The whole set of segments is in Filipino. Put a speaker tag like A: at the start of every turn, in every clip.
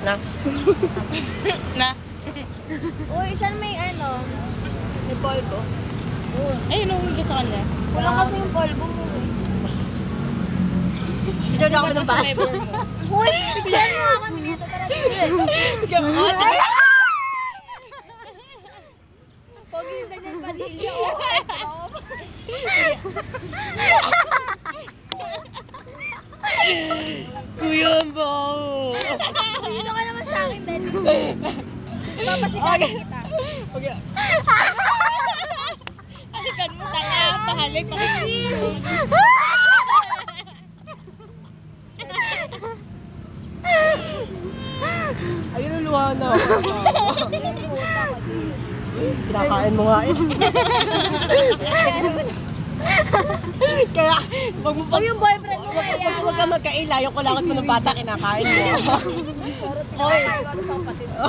A: Na?
B: Na?
C: Uy, saan may ano? May polvo.
B: Ay, inuwi ka sa kanya.
C: Wala kasi yung polvo mo.
A: Picture na ako ng bata.
C: Uy, picture mo ako nito. Tara dito. Pogi na dyan Padilla.
A: Kuya, ang baho.
C: Dito ka naman sa akin, Daddy. Papasikatin kita.
A: Okay.
B: Halikan mo, tanga. Pahalik, pakikis.
A: Ayun, luluha na ako. Kinakain mo nga eh. Kaya, wag mo
C: Uy, yung boyfriend mo kaya.
A: Huwag ka magkaila, yung kulangot mo ng bata, kinakain mo.
C: Pero tinakay ko sa kapatid mo.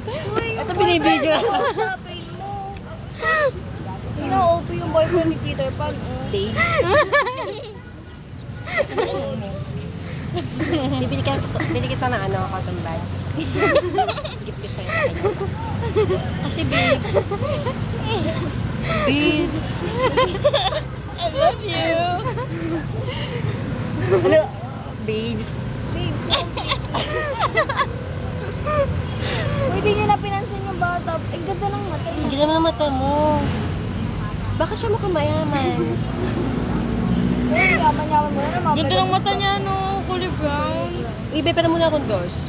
C: Uy,
A: Ito binibidyo na.
C: Sabihin mo. Ina-OP yung boyfriend ni Peter Pan.
A: Babes. Bibili kita ng ano, cotton buds. Gift ko sa'yo. Kasi babe. Babe.
B: I love you.
A: Ano? Babes.
C: Babes, pwede nyo na pinansin yung bata. Ang ganda ng mata niya.
A: Hindi naman ang mata mo. Bakit siya mukhang mayaman?
C: Uy, yaman-yaman mo na naman.
B: Ganda ng mata niya, no? Kulay brown.
A: Ibay pa na muna akong doors.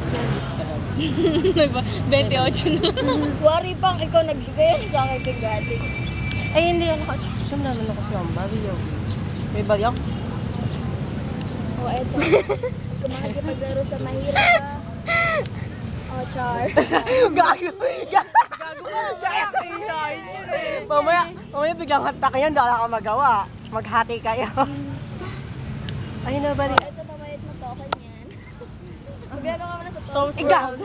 B: 28 na.
C: Wari pang ikaw nagbigay sa akin bigati.
A: Ay, hindi. Saan naman ako sa baliyaw? May baliyaw?
C: O, eto. Kung makikipaglaro sa mahirap ka. O, char.
A: Gago! Mamaya biglang hata kayo, hindi ka magawa. Maghati kayo. Ayun na, bali.
C: Ito, pamayat mo token yan. Maglaro ka muna sa token.
B: Toast
A: Ikaw!
B: roll.